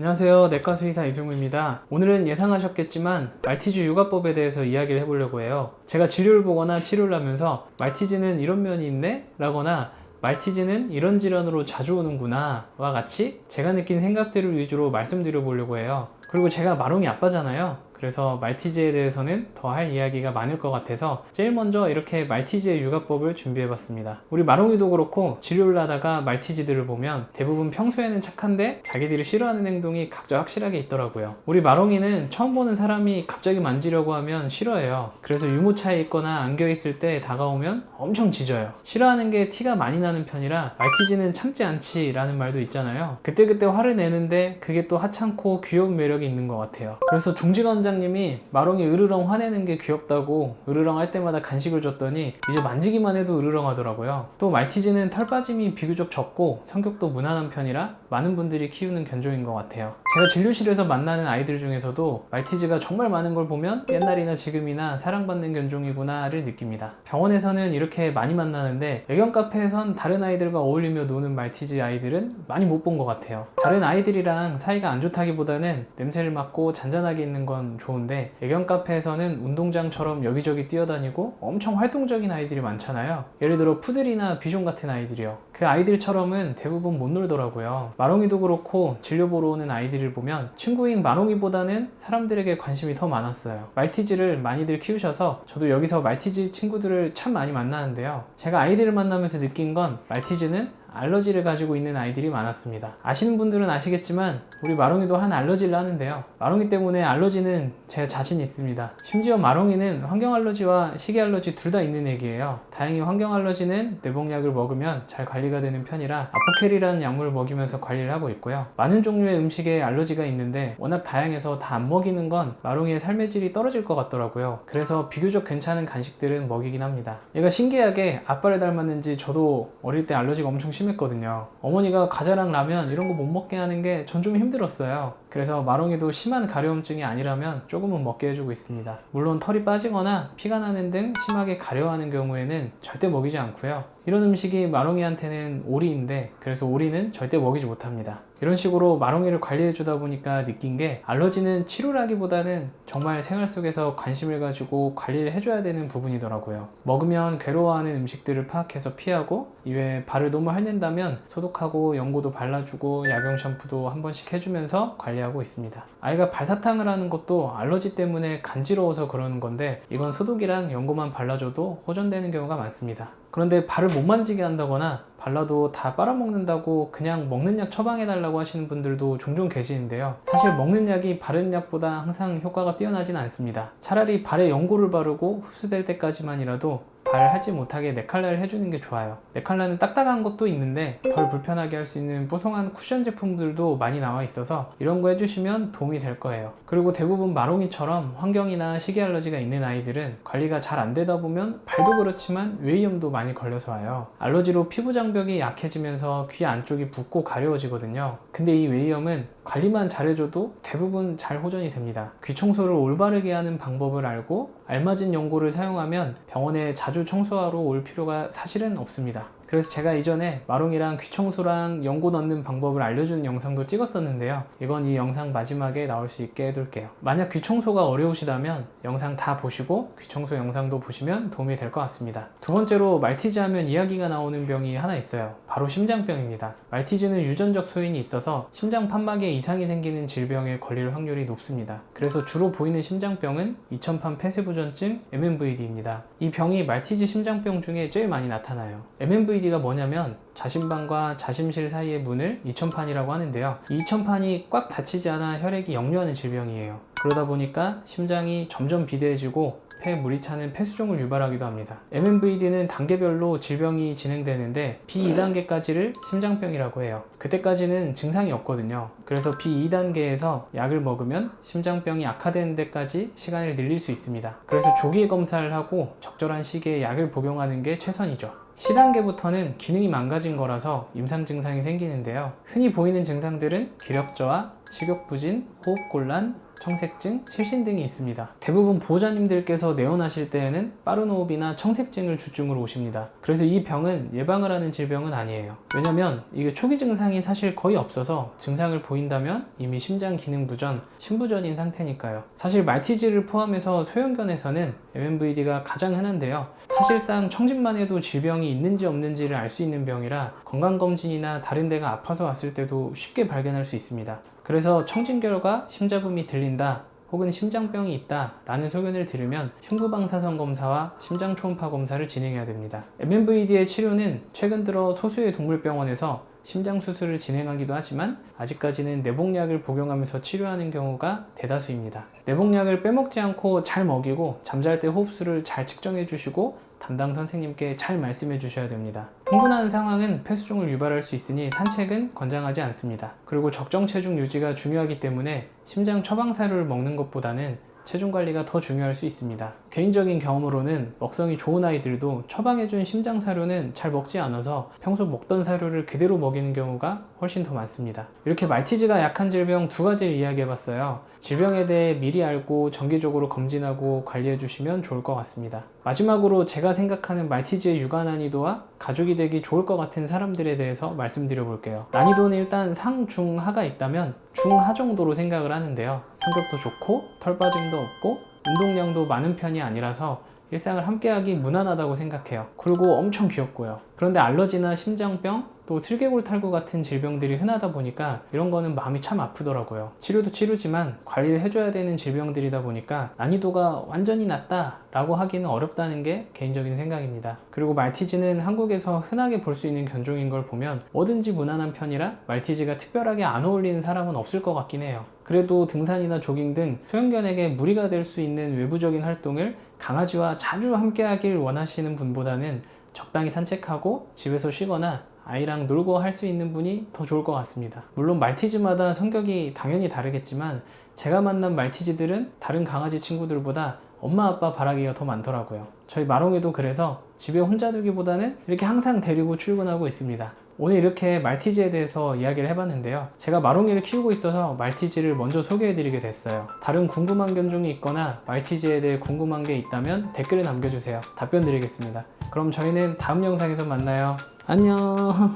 안녕하세요, 내과수의사 이승우입니다. 오늘은 예상하셨겠지만 말티즈 육아법에 대해서 이야기를 해보려고 해요. 제가 진료를 보거나 치료를 하면서 말티즈는 이런 면이 있네? 라거나 말티즈는 이런 질환으로 자주 오는구나 와 같이 제가 느낀 생각들을 위주로 말씀드려 보려고 해요. 그리고 제가 마롱이 아빠잖아요. 그래서 말티즈에 대해서는 더 할 이야기가 많을 것 같아서 제일 먼저 이렇게 말티즈의 육아법을 준비해 봤습니다. 우리 마롱이도 그렇고 진료를 하다가 말티즈들을 보면 대부분 평소에는 착한데 자기들이 싫어하는 행동이 각자 확실하게 있더라고요. 우리 마롱이는 처음 보는 사람이 갑자기 만지려고 하면 싫어해요. 그래서 유모차에 있거나 안겨 있을 때 다가오면 엄청 짖어요. 싫어하는 게 티가 많이 나는 편이라 말티즈는 참지 않지 라는 말도 있잖아요. 그때그때 화를 내는데 그게 또 하찮고 귀여운 매력이 있는 것 같아요. 그래서 종진 원장님이 마롱이 으르렁 화내는 게 귀엽다고 으르렁 할 때마다 간식을 줬더니 이제 만지기만 해도 으르렁 하더라고요. 또 말티즈는 털 빠짐이 비교적 적고 성격도 무난한 편이라 많은 분들이 키우는 견종인 것 같아요. 제가 진료실에서 만나는 아이들 중에서도 말티즈가 정말 많은 걸 보면 옛날이나 지금이나 사랑받는 견종이구나를 느낍니다. 병원에서는 이렇게 많이 만나는데 애견 카페에선 다른 아이들과 어울리며 노는 말티즈 아이들은 많이 못 본 것 같아요. 다른 아이들이랑 사이가 안 좋다기보다는 냄새를 맡고 잔잔하게 있는 건 좋은데 애견 카페에서는 운동장처럼 여기저기 뛰어다니고 엄청 활동적인 아이들이 많잖아요. 예를 들어 푸들이나 비숑 같은 아이들이요. 그 아이들처럼은 대부분 못 놀더라고요. 마롱이도 그렇고 진료 보러 오는 아이들을 보면 친구인 마롱이보다는 사람들에게 관심이 더 많았어요. 말티즈를 많이들 키우셔서 저도 여기서 말티즈 친구들을 참 많이 만나는데요. 제가 아이들을 만나면서 느낀 건 말티즈는 알러지를 가지고 있는 아이들이 많았습니다. 아시는 분들은 아시겠지만 우리 마롱이도 한 알러지를 하는데요. 마롱이 때문에 알러지는 제 자신 있습니다. 심지어 마롱이는 환경 알러지와 식이 알러지 둘 다 있는 애기예요. 다행히 환경 알러지는 내복약을 먹으면 잘 관리가 되는 편이라 아포켈이라는 약물을 먹이면서 관리를 하고 있고요. 많은 종류의 음식에 알러지가 있는데 워낙 다양해서 다 안 먹이는 건 마롱이의 삶의 질이 떨어질 것 같더라고요. 그래서 비교적 괜찮은 간식들은 먹이긴 합니다. 얘가 신기하게 아빠를 닮았는지 저도 어릴 때 알러지가 엄청 심했거든요. 어머니가 과자랑 라면 이런 거 못 먹게 하는 게 전 좀 힘들었어요. 그래서 마롱이도 심한 가려움증이 아니라면 조금은 먹게 해주고 있습니다. 물론 털이 빠지거나 피가 나는 등 심하게 가려워하는 경우에는 절대 먹이지 않고요. 이런 음식이 마롱이한테는 오리인데 그래서 오리는 절대 먹이지 못합니다. 이런 식으로 마롱이를 관리해 주다 보니까 느낀 게 알러지는 치료라기보다는 정말 생활 속에서 관심을 가지고 관리를 해줘야 되는 부분이더라고요. 먹으면 괴로워하는 음식들을 파악해서 피하고 이외에 발을 너무 핥는다면 소독하고 연고도 발라주고 약용 샴푸도 한 번씩 해주면서 관리하고 있습니다. 아이가 발사탕을 하는 것도 알러지 때문에 간지러워서 그러는 건데 이건 소독이랑 연고만 발라줘도 호전되는 경우가 많습니다. 그런데 발을 못 만지게 한다거나 발라도 다 빨아먹는다고 그냥 먹는 약 처방해달라고 하시는 분들도 종종 계시는데요. 사실 먹는 약이 바른 약보다 항상 효과가 뛰어나진 않습니다. 차라리 발에 연고를 바르고 흡수될 때까지만이라도 발 하지 못하게 네칼라를 해주는 게 좋아요. 네칼라는 딱딱한 것도 있는데 덜 불편하게 할 수 있는 뽀송한 쿠션 제품들도 많이 나와 있어서 이런 거 해주시면 도움이 될 거예요. 그리고 대부분 마롱이처럼 환경이나 식이 알러지가 있는 아이들은 관리가 잘 안 되다 보면 발도 그렇지만 외이염도 많이 걸려서 와요. 알러지로 피부 장벽이 약해지면서 귀 안쪽이 붓고 가려워지거든요. 근데 이 외이염은 관리만 잘해줘도 대부분 잘 호전이 됩니다. 귀 청소를 올바르게 하는 방법을 알고 알맞은 연고를 사용하면 병원에 자주 청소하러 올 필요가 사실은 없습니다. 그래서 제가 이전에 마롱이랑 귀청소랑 연고 넣는 방법을 알려주는 영상도 찍었었는데요. 이건 이 영상 마지막에 나올 수 있게 해둘게요. 만약 귀청소가 어려우시다면 영상 다 보시고 귀청소 영상도 보시면 도움이 될 것 같습니다. 두 번째로 말티즈 하면 이야기가 나오는 병이 하나 있어요. 바로 심장병입니다. 말티즈는 유전적 소인이 있어서 심장 판막에 이상이 생기는 질병에 걸릴 확률이 높습니다. 그래서 주로 보이는 심장병은 이천판 폐쇄부전증 MNVD입니다. 이 병이 말티즈 심장병 중에 제일 많이 나타나요. MNVD가 뭐냐면 자심방과 자심실 사이의 문을 이천판이라고 하는데요. 이 이천판이 꽉 닫히지 않아 혈액이 역류하는 질병이에요. 그러다 보니까 심장이 점점 비대해지고 폐에 물이 차는 폐수종을 유발하기도 합니다. MNVD는 단계별로 질병이 진행되는데 B2단계까지를 심장병이라고 해요. 그때까지는 증상이 없거든요. 그래서 B2단계에서 약을 먹으면 심장병이 악화되는 데까지 시간을 늘릴 수 있습니다. 그래서 조기에 검사를 하고 적절한 시기에 약을 복용하는 게 최선이죠. C단계부터는 기능이 망가진 거라서 임상 증상이 생기는데요. 흔히 보이는 증상들은 기력저하, 식욕부진, 호흡곤란, 청색증, 실신 등이 있습니다. 대부분 보호자님들께서 내원하실 때에는 빠른 호흡이나 청색증을 주증으로 오십니다. 그래서 이 병은 예방을 하는 질병은 아니에요. 왜냐면 이게 초기 증상이 사실 거의 없어서 증상을 보인다면 이미 심장 기능 부전, 심부전인 상태니까요. 사실 말티즈를 포함해서 소형견에서는 MNVD가 가장 흔한데요. 사실상 청진만 해도 질병이 있는지 없는지를 알 수 있는 병이라 건강검진이나 다른 데가 아파서 왔을 때도 쉽게 발견할 수 있습니다. 그래서 청진 결과 심자붐이 들린다 혹은 심장병이 있다 라는 소견을 들으면 흉부방사선 검사와 심장초음파 검사를 진행해야 됩니다. MNVD의 치료는 최근 들어 소수의 동물병원에서 심장 수술을 진행하기도 하지만 아직까지는 내복약을 복용하면서 치료하는 경우가 대다수입니다. 내복약을 빼먹지 않고 잘 먹이고 잠잘 때 호흡수를 잘 측정해 주시고 담당 선생님께 잘 말씀해 주셔야 됩니다. 흥분하는 상황은 폐수종을 유발할 수 있으니 산책은 권장하지 않습니다. 그리고 적정 체중 유지가 중요하기 때문에 심장 처방사료를 먹는 것보다는 체중 관리가 더 중요할 수 있습니다. 개인적인 경험으로는 먹성이 좋은 아이들도 처방해준 심장 사료는 잘 먹지 않아서 평소 먹던 사료를 그대로 먹이는 경우가 훨씬 더 많습니다. 이렇게 말티즈가 약한 질병 두 가지를 이야기해봤어요. 질병에 대해 미리 알고 정기적으로 검진하고 관리해주시면 좋을 것 같습니다. 마지막으로 제가 생각하는 말티즈의 육아 난이도와 가족이 되기 좋을 것 같은 사람들에 대해서 말씀드려 볼게요. 난이도는 일단 상, 중, 하가 있다면 중하 정도로 생각을 하는데요. 성격도 좋고 털 빠짐도 없고 운동량도 많은 편이 아니라서 일상을 함께하기 무난하다고 생각해요. 그리고 엄청 귀엽고요. 그런데 알러지나 심장병, 또 슬개골 탈구 같은 질병들이 흔하다 보니까 이런 거는 마음이 참 아프더라고요. 치료도 치료지만 관리를 해줘야 되는 질병들이다 보니까 난이도가 완전히 낮다 라고 하기는 어렵다는 게 개인적인 생각입니다. 그리고 말티즈는 한국에서 흔하게 볼 수 있는 견종인 걸 보면 뭐든지 무난한 편이라 말티즈가 특별하게 안 어울리는 사람은 없을 것 같긴 해요. 그래도 등산이나 조깅 등 소형견에게 무리가 될 수 있는 외부적인 활동을 강아지와 자주 함께 하길 원하시는 분보다는 적당히 산책하고 집에서 쉬거나 아이랑 놀고 할 수 있는 분이 더 좋을 것 같습니다. 물론 말티즈마다 성격이 당연히 다르겠지만 제가 만난 말티즈들은 다른 강아지 친구들보다 엄마 아빠 바라기가 더 많더라고요. 저희 마롱이도 그래서 집에 혼자 두기보다는 이렇게 항상 데리고 출근하고 있습니다. 오늘 이렇게 말티즈에 대해서 이야기를 해봤는데요. 제가 마롱이를 키우고 있어서 말티즈를 먼저 소개해드리게 됐어요. 다른 궁금한 견종이 있거나 말티즈에 대해 궁금한 게 있다면 댓글에 남겨주세요. 답변 드리겠습니다. 그럼 저희는 다음 영상에서 만나요. 안녕.